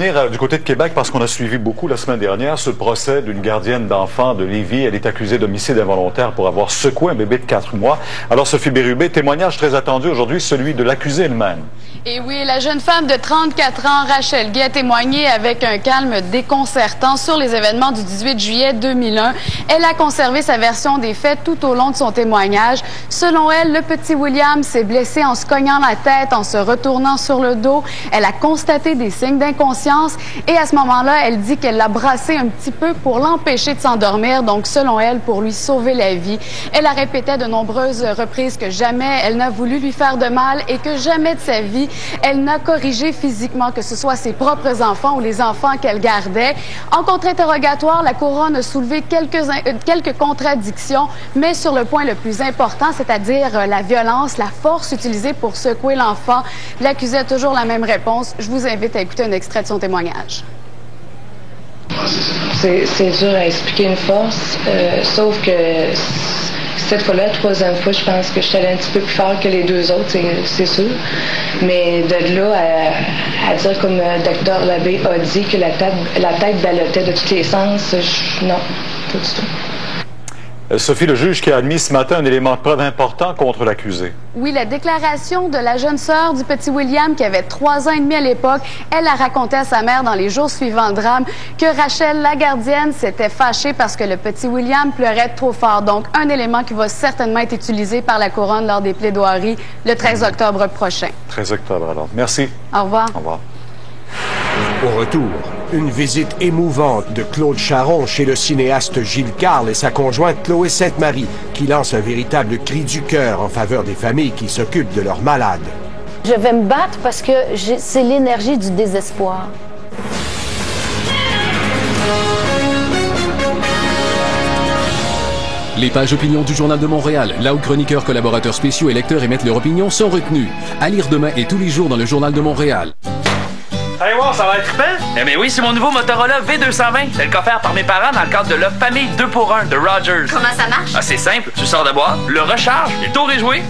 revenir du côté de Québec parce qu'on a suivi beaucoup la semaine dernière ce procès d'une gardienne d'enfants de Lévis. Elle est accusée d'homicide involontaire pour avoir secoué un bébé de 4 mois. Alors, Sophie Bérubé, témoignage très attendu aujourd'hui, celui de l'accusée elle-même. Et oui, la jeune femme de 34 ans, Rachel Gay, a témoigné avec un calme déconcertant sur les événements du 18 juillet 2001. Elle a conservé sa version des faits tout au long de son témoignage. Selon elle, le petit William s'est blessé en se cognant la tête, en se retournant sur le dos. Elle a constaté des signes d'inconscience et à ce moment-là, elle dit qu'elle l'a brassé un petit peu pour l'empêcher de s'endormir, donc selon elle, pour lui sauver la vie. Elle a répété de nombreuses reprises que jamais elle n'a voulu lui faire de mal et que jamais de sa vie, elle n'a corrigé physiquement, que ce soit ses propres enfants ou les enfants qu'elle gardait. En contre-interrogatoire, la couronne a soulevé quelques contradictions, mais sur le point le plus important, c'est-à-dire la violence, la force utilisée pour secouer l'enfant, l'accusé a toujours la même réponse. Je vous invite à écouter un extrait de son témoignage. C'est dur à expliquer une force, sauf que cette fois-là, la troisième fois, je pense que je suis allée un petit peu plus fort que les deux autres, c'est sûr. Mais de là à dire, comme le docteur Labbé a dit, que la tête ballottait de tous les sens, non, pas du tout. Sophie, le juge qui a admis ce matin un élément de preuve important contre l'accusé. Oui, la déclaration de la jeune sœur du petit William, qui avait 3 ans et demi à l'époque, elle a raconté à sa mère dans les jours suivants le drame que Rachel, la gardienne, s'était fâchée parce que le petit William pleurait trop fort. Donc, un élément qui va certainement être utilisé par la couronne lors des plaidoiries le 13 octobre prochain. 13 octobre, alors. Merci. Au revoir. Au revoir. Au retour, une visite émouvante de Claude Charon chez le cinéaste Gilles Carle et sa conjointe Chloé Sainte-Marie, qui lance un véritable cri du cœur en faveur des familles qui s'occupent de leurs malades. Je vais me battre parce que c'est l'énergie du désespoir. Les pages opinions du Journal de Montréal, là où chroniqueurs, collaborateurs spéciaux et lecteurs émettent leur opinion, sont retenus. À lire demain et tous les jours dans le Journal de Montréal. Allez voir, ça va être trippant! Eh bien oui, c'est mon nouveau Motorola V220. C'est le offert par mes parents dans le cadre de l'offre famille 2 pour 1 de Rogers. Comment ça marche? Ah, c'est simple. Tu sors de boîte, le recharge, et le tour est joué.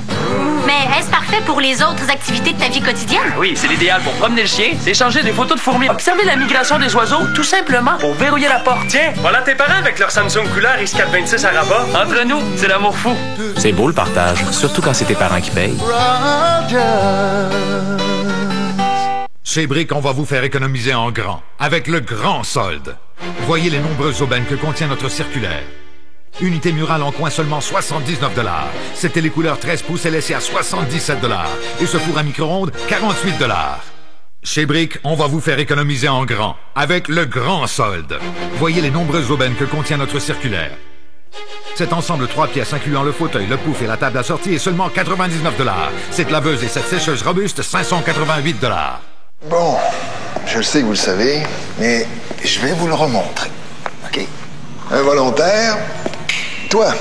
Mais est-ce parfait pour les autres activités de ta vie quotidienne? Oui, c'est l'idéal pour promener le chien, s'échanger des photos de fourmis, observer la migration des oiseaux, tout simplement pour verrouiller la porte. Tiens, voilà tes parents avec leur Samsung couleur X426 à rabat. Entre nous, c'est l'amour fou. C'est beau le partage, surtout quand c'est tes parents qui payent. Chez Brick, on va vous faire économiser en grand, avec le grand solde. Voyez les nombreuses aubaines que contient notre circulaire. Unité murale en coin seulement 79 $. Cette télécouleur 13 pouces est laissée à 77 $. Et ce four à micro-ondes, 48 $. Chez Brick, on va vous faire économiser en grand, avec le grand solde. Voyez les nombreuses aubaines que contient notre circulaire. Cet ensemble 3 pièces incluant le fauteuil, le pouf et la table assortie est seulement 99 $. Cette laveuse et cette sécheuse robuste, 588 $. Bon, je le sais que vous le savez, mais je vais vous le remontrer. OK? Involontaire, toi.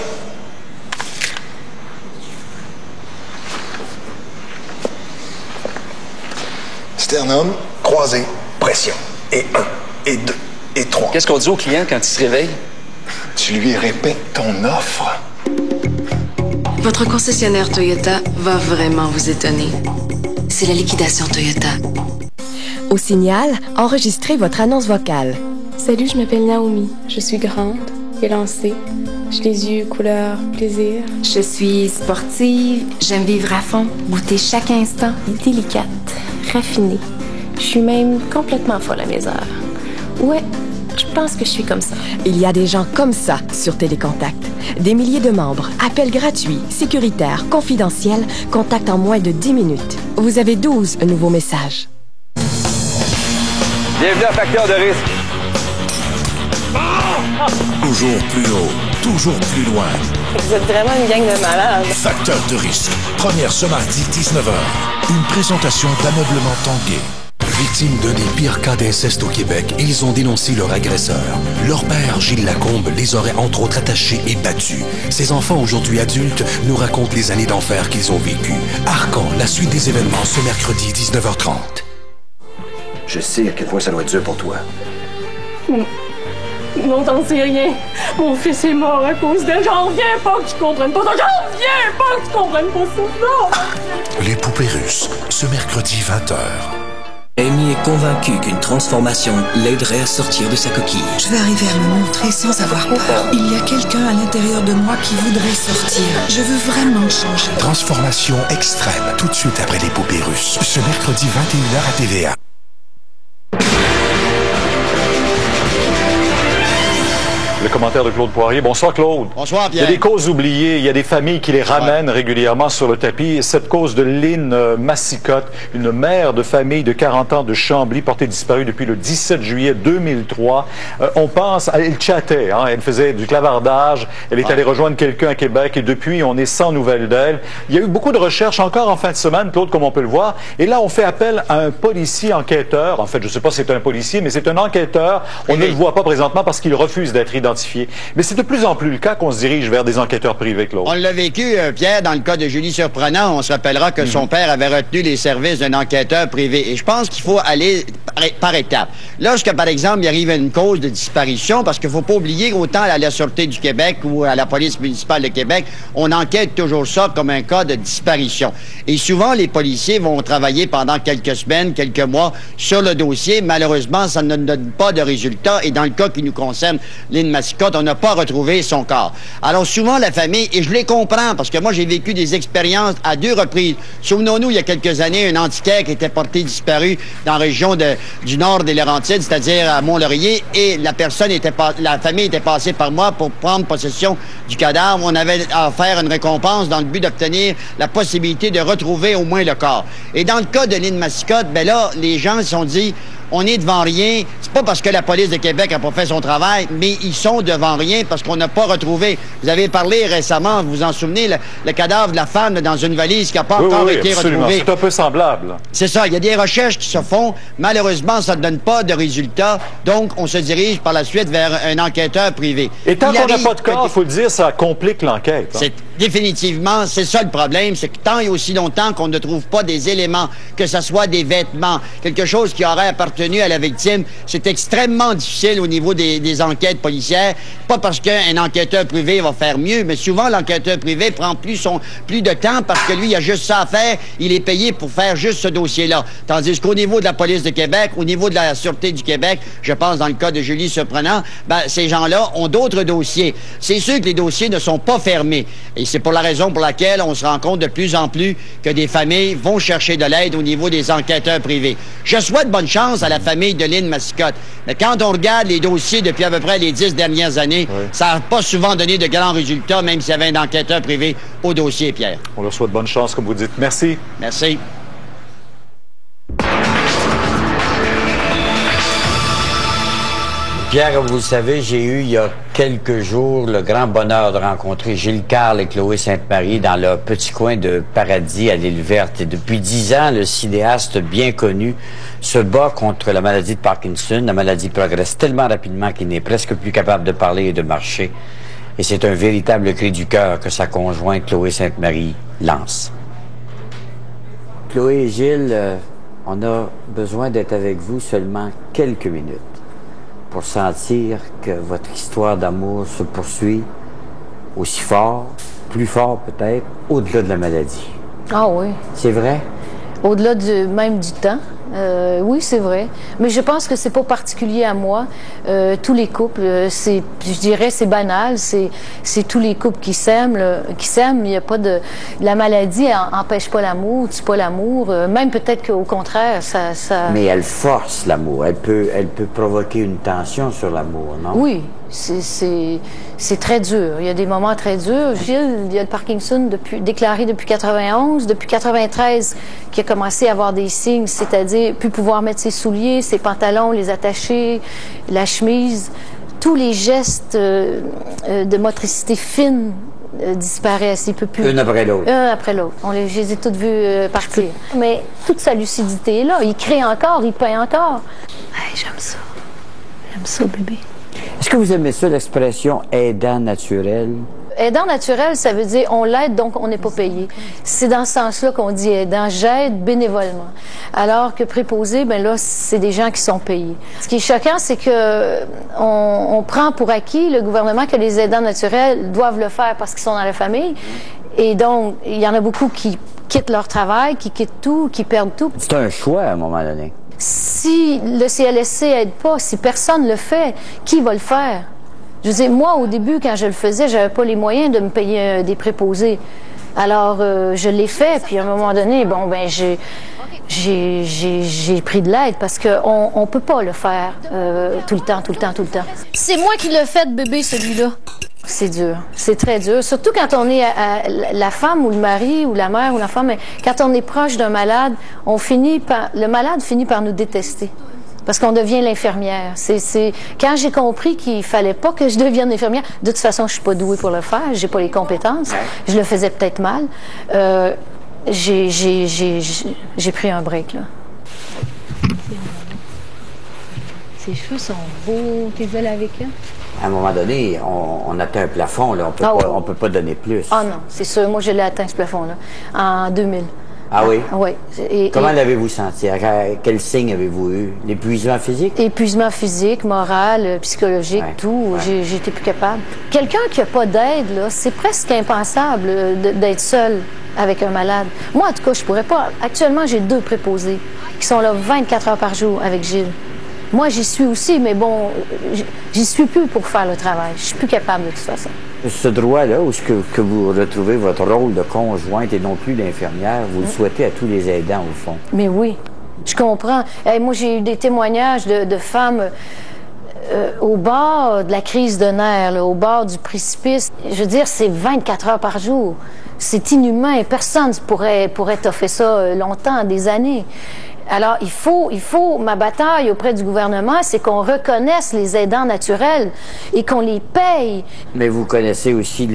Sternum, croisé, pression. Et 1, et 2, et 3. Qu'est-ce qu'on dit au client quand il se réveille? Tu lui répètes ton offre. Votre concessionnaire Toyota va vraiment vous étonner. C'est la liquidation Toyota. Au Signal, enregistrez votre annonce vocale. Salut, je m'appelle Naomi. Je suis grande, élancée. J'ai les yeux couleur plaisir. Je suis sportive, j'aime vivre à fond, goûter chaque instant. Délicate, raffinée. Je suis même complètement folle à mes heures. Ouais, je pense que je suis comme ça. Il y a des gens comme ça sur Télécontact. Des milliers de membres, appels gratuits, sécuritaires, confidentiels, contact en moins de 10 minutes. Vous avez 12 nouveaux messages. Bienvenue à Facteur de risque. Toujours plus haut, toujours plus loin. Vous êtes vraiment une gang de malades. Facteur de risque. Première ce mardi, 19h. Une présentation d'ameublement Tanguay. Victimes d'un des pires cas d'inceste au Québec, ils ont dénoncé leur agresseur. Leur père, Gilles Lacombe, les aurait entre autres attachés et battus. Ces enfants, aujourd'hui adultes, nous racontent les années d'enfer qu'ils ont vécues. Arcan, la suite des événements ce mercredi, 19h30. Je sais à quel point ça doit être dur pour toi. Non, t'en sais rien. Mon fils est mort à cause d'elle. J'en reviens pas que tu comprennes pas ça. J'en reviens pas que tu comprennes pas ça. Non! Les poupées russes, ce mercredi 20h. Amy et convaincu qu'une transformation l'aiderait à sortir de sa coquille. Je vais arriver à me montrer sans avoir peur. Il y a quelqu'un à l'intérieur de moi qui voudrait sortir. Je veux vraiment changer. Transformation extrême, tout de suite après les poupées russes. Ce mercredi 21h à TVA. Le commentaire de Claude Poirier. Bonsoir, Claude. Bonsoir, Pierre. Il y a des causes oubliées. Il y a des familles qui les ramènent régulièrement sur le tapis. Et cette cause de Lynn Massicotte, une mère de famille de 40 ans de Chambly, portée disparue depuis le 17 juillet 2003. On pense, elle chattait, hein, elle faisait du clavardage. Elle est allée rejoindre quelqu'un à Québec et depuis, on est sans nouvelles d'elle. Il y a eu beaucoup de recherches encore en fin de semaine, Claude, comme on peut le voir. Et là, on fait appel à un policier enquêteur. En fait, je ne sais pas si c'est un policier, mais c'est un enquêteur. On ne le voit pas présentement parce qu'il refuse d'être identifié. Mais c'est de plus en plus le cas qu'on se dirige vers des enquêteurs privés, Claude. On l'a vécu, Pierre, dans le cas de Julie Surprenant. On se rappellera que son père avait retenu les services d'un enquêteur privé. Et je pense qu'il faut aller par étapes. Lorsque, par exemple, il arrive à une cause de disparition, parce qu'il ne faut pas oublier qu'autant à la Sûreté du Québec ou à la police municipale de Québec, on enquête toujours ça comme un cas de disparition. Et souvent, les policiers vont travailler pendant quelques semaines, quelques mois sur le dossier. Malheureusement, ça ne donne pas de résultats. Et dans le cas qui nous concerne, Lynn Massicotte, on n'a pas retrouvé son corps. Alors souvent, la famille, et je les comprends, parce que moi, j'ai vécu des expériences à 2 reprises. Souvenons-nous, il y a quelques années, un antiquaire qui était porté disparu dans la région du nord des Laurentides, c'est-à-dire à Mont-Laurier, et la famille était passée par moi pour prendre possession du cadavre. On avait offert une récompense dans le but d'obtenir la possibilité de retrouver au moins le corps. Et dans le cas de Lynn Massicotte, ben là, les gens se sont dit, on est devant rien. C'est pas parce que la police de Québec n'a pas fait son travail, mais ils sont devant rien parce qu'on n'a pas retrouvé. Vous avez parlé récemment, vous vous en souvenez, le cadavre de la femme dans une valise qui n'a pas encore été retrouvée. C'est un peu semblable. C'est ça. Il y a des recherches qui se font. Malheureusement, ça ne donne pas de résultats. Donc, on se dirige par la suite vers un enquêteur privé. Et tant qu'on n'a pas de corps, il faut le dire, ça complique l'enquête. C'est définitivement, c'est ça le problème. C'est que tant et aussi longtemps qu'on ne trouve pas des éléments, que ce soit des vêtements, quelque chose qui aurait appartenu à la victime, c'est extrêmement difficile au niveau des enquêtes policières. Pas parce qu'un enquêteur privé va faire mieux, mais souvent l'enquêteur privé prend plus de temps parce que lui, il a juste ça à faire. Il est payé pour faire juste ce dossier-là. Tandis qu'au niveau de la police de Québec, au niveau de la Sûreté du Québec, je pense dans le cas de Julie Surprenant, ben, ces gens-là ont d'autres dossiers. C'est sûr que les dossiers ne sont pas fermés. Et c'est pour la raison pour laquelle on se rend compte de plus en plus que des familles vont chercher de l'aide au niveau des enquêteurs privés. Je souhaite bonne chance à la famille de Lynn Massicotte. Mais quand on regarde les dossiers depuis à peu près les 10 dernières années, ça n'a pas souvent donné de grands résultats, même s'il y avait un enquêteur privé au dossier, Pierre. On leur souhaite bonne chance, comme vous dites. Merci. Merci. Pierre, comme vous le savez, j'ai eu il y a quelques jours le grand bonheur de rencontrer Gilles Carle et Chloé Sainte-Marie dans leur petit coin de paradis à l'île Verte. Et depuis 10 ans, le cinéaste bien connu se bat contre la maladie de Parkinson. La maladie progresse tellement rapidement qu'il n'est presque plus capable de parler et de marcher. Et c'est un véritable cri du cœur que sa conjointe Chloé Sainte-Marie lance. Chloé et Gilles, on a besoin d'être avec vous seulement quelques minutes pour sentir que votre histoire d'amour se poursuit aussi fort, plus fort peut-être, au-delà de la maladie. Ah oui. C'est vrai? Au-delà même du temps. Oui, c'est vrai. Mais je pense que c'est pas particulier à moi. Tous les couples, je dirais, c'est banal. C'est tous les couples qui s'aiment. Il n'y a pas de... La maladie empêche pas l'amour, tue pas l'amour. Même peut-être qu'au contraire, ça... Mais elle force l'amour. Elle peut provoquer une tension sur l'amour, non? Oui. C'est très dur. Il y a des moments très durs. Gilles, il y a le Parkinson déclaré depuis 91, depuis 93, qui a commencé à avoir des signes, c'est-à-dire plus pouvoir mettre ses souliers, ses pantalons, les attacher, la chemise. Tous les gestes de motricité fine disparaissent. Il peut plus. Une après l'autre. Un après l'autre. Je les ai toutes vues partir. Mais toute sa lucidité est là. Il crée encore, il peint encore. Hey, j'aime ça. J'aime ça, bébé. Est-ce que vous aimez ça, l'expression « aidant naturel » ? Aidant naturel, ça veut dire on l'aide, donc on n'est pas payé. C'est dans ce sens-là qu'on dit aidant. J'aide bénévolement. Alors que préposé, ben là, c'est des gens qui sont payés. Ce qui est choquant, c'est que on prend pour acquis, le gouvernement, que les aidants naturels doivent le faire parce qu'ils sont dans la famille. Et donc, il y en a beaucoup qui quittent leur travail, qui quittent tout, qui perdent tout. C'est un choix à un moment donné. Si le CLSC aide pas, si personne le fait, qui va le faire? Je veux dire, moi, au début, quand je le faisais, j'avais pas les moyens de me payer des préposés. Alors, je l'ai fait, puis à un moment donné, bon, ben, j'ai pris de l'aide parce qu'on peut pas le faire tout le temps. C'est moi qui l'ai fait, bébé, celui-là. C'est dur, c'est très dur. Surtout quand on est la femme ou le mari ou la mère ou la femme, quand on est proche d'un malade, le malade finit par nous détester. Parce qu'on devient l'infirmière. Quand j'ai compris qu'il fallait pas que je devienne infirmière, de toute façon, je suis pas douée pour le faire, j'ai pas les compétences, je le faisais peut-être mal. J'ai pris un break, là. Ses cheveux sont beaux, t'es allée avec eux? À un moment donné, on atteint un plafond, là. On peut pas donner plus. Ah non, c'est sûr. Moi, je l'ai atteint, ce plafond-là, en 2000. Ah oui? Oui. Comment l'avez-vous senti? Quel signe avez-vous eu? L'épuisement physique? Épuisement physique, moral, psychologique, tout. J'étais plus capable. Quelqu'un qui n'a pas d'aide, là, c'est presque impensable d'être seul avec un malade. Moi, en tout cas, je pourrais pas. Actuellement, j'ai 2 préposés qui sont là 24 heures par jour avec Gilles. Moi, j'y suis aussi, mais bon, j'y suis plus pour faire le travail. Je suis plus capable de toute façon. Ce droit-là, où est-ce que vous retrouvez votre rôle de conjointe et non plus d'infirmière, vous le souhaitez à tous les aidants, au fond? Mais oui, je comprends. Moi, j'ai eu des témoignages de femmes au bord de la crise de nerfs, là, au bord du précipice. Je veux dire, c'est 24 heures par jour. C'est inhumain. Personne ne pourrait toffer ça longtemps, des années. Alors, il faut, ma bataille auprès du gouvernement, c'est qu'on reconnaisse les aidants naturels et qu'on les paye. Mais vous connaissez aussi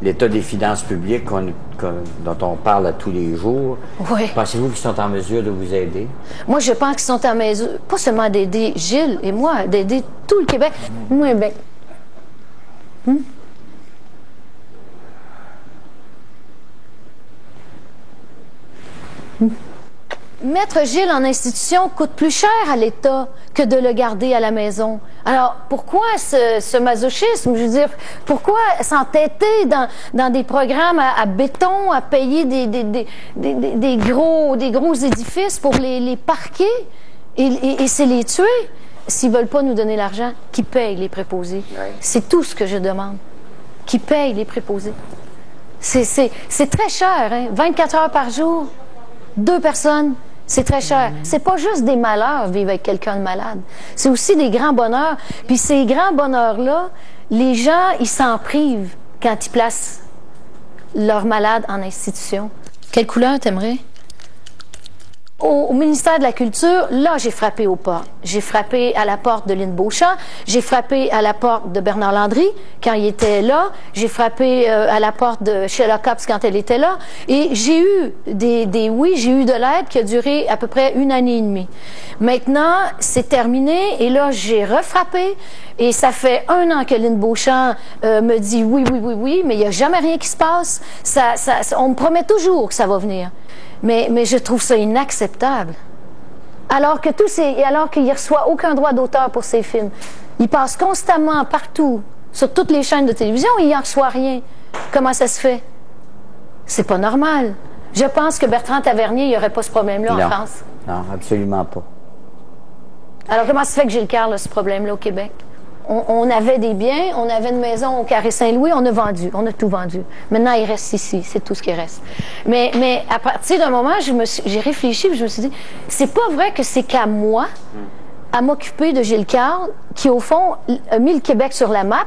l'état des finances publiques dont on parle à tous les jours. Oui. Pensez-vous qu'ils sont en mesure de vous aider? Moi, je pense qu'ils sont en mesure, pas seulement d'aider Gilles et moi, d'aider tout le Québec. Moi, ben... Mettre Gilles en institution coûte plus cher à l'État que de le garder à la maison. Alors, pourquoi ce masochisme? Je veux dire, pourquoi s'entêter dans des programmes à béton, à payer des gros édifices pour les parquer et c'est les tuer? S'ils veulent pas nous donner l'argent, qu'ils payent les préposés. Ouais. C'est tout ce que je demande. Qu'ils payent les préposés. C'est très cher, hein? 24 heures par jour, 2 personnes. C'est très cher. C'est pas juste des malheurs vivre avec quelqu'un de malade. C'est aussi des grands bonheurs. Puis ces grands bonheurs-là, les gens, ils s'en privent quand ils placent leur malade en institution. Quelle couleur t'aimerais? Au ministère de la Culture, là, j'ai frappé aux portes. J'ai frappé à la porte de Lynn Beauchamp. J'ai frappé à la porte de Bernard Landry quand il était là. J'ai frappé à la porte de Sheila Copps quand elle était là. Et j'ai eu j'ai eu de l'aide qui a duré à peu près 1 année et demie. Maintenant, c'est terminé et là, j'ai refrappé. Et ça fait 1 an que Lynn Beauchamp me dit oui, mais il n'y a jamais rien qui se passe. On me promet toujours que ça va venir. Mais je trouve ça inacceptable. Alors qu'il ne reçoit aucun droit d'auteur pour ses films. Il passe constamment partout, sur toutes les chaînes de télévision, et il n'en reçoit rien. Comment ça se fait? C'est pas normal. Je pense que Bertrand Tavernier, il n'y aurait pas ce problème-là en France. Non, absolument pas. Alors comment ça se fait que Gilles Carle a ce problème-là au Québec? On avait des biens, on avait une maison au Carré Saint-Louis, on a tout vendu. Maintenant, il reste ici, c'est tout ce qui reste. Mais à partir d'un moment, j'ai réfléchi, je me suis dit, c'est pas vrai que c'est qu'à moi, à m'occuper de Gilles Carle, qui au fond a mis le Québec sur la map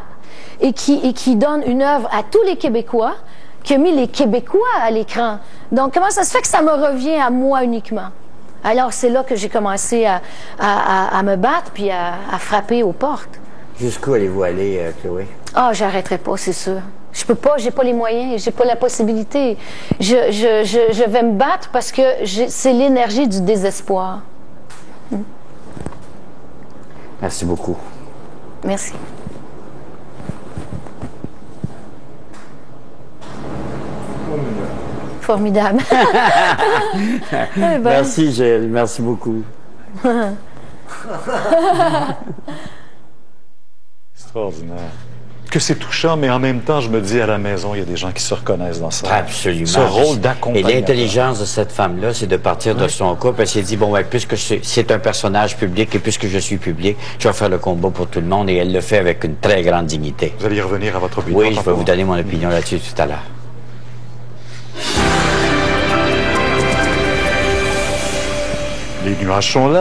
et qui donne une œuvre à tous les Québécois, qui a mis les Québécois à l'écran. Donc, comment ça se fait que ça me revient à moi uniquement? Alors, c'est là que j'ai commencé à me battre puis à frapper aux portes. Jusqu'où allez-vous aller, Chloé? Ah, j'arrêterai pas, c'est sûr. Je peux pas, j'ai pas les moyens, j'ai pas la possibilité. Je vais me battre parce que c'est l'énergie du désespoir. Merci beaucoup. Merci. Formidable. Merci, Gilles. Merci beaucoup. Extraordinaire. que c'est touchant, mais en même temps, je me dis à la maison, il y a des gens qui se reconnaissent dans ça. Absolument. Ce rôle d'accompagnateur. Et l'intelligence de cette femme-là, c'est de partir de son couple. Elle s'est dit, bon, puisque c'est un personnage public et puisque je suis public, je vais faire le combat pour tout le monde. Et elle le fait avec une très grande dignité. Vous allez y revenir à votre opinion? Oui, je vais vous donner mon opinion là-dessus tout à l'heure. Les nuages sont là.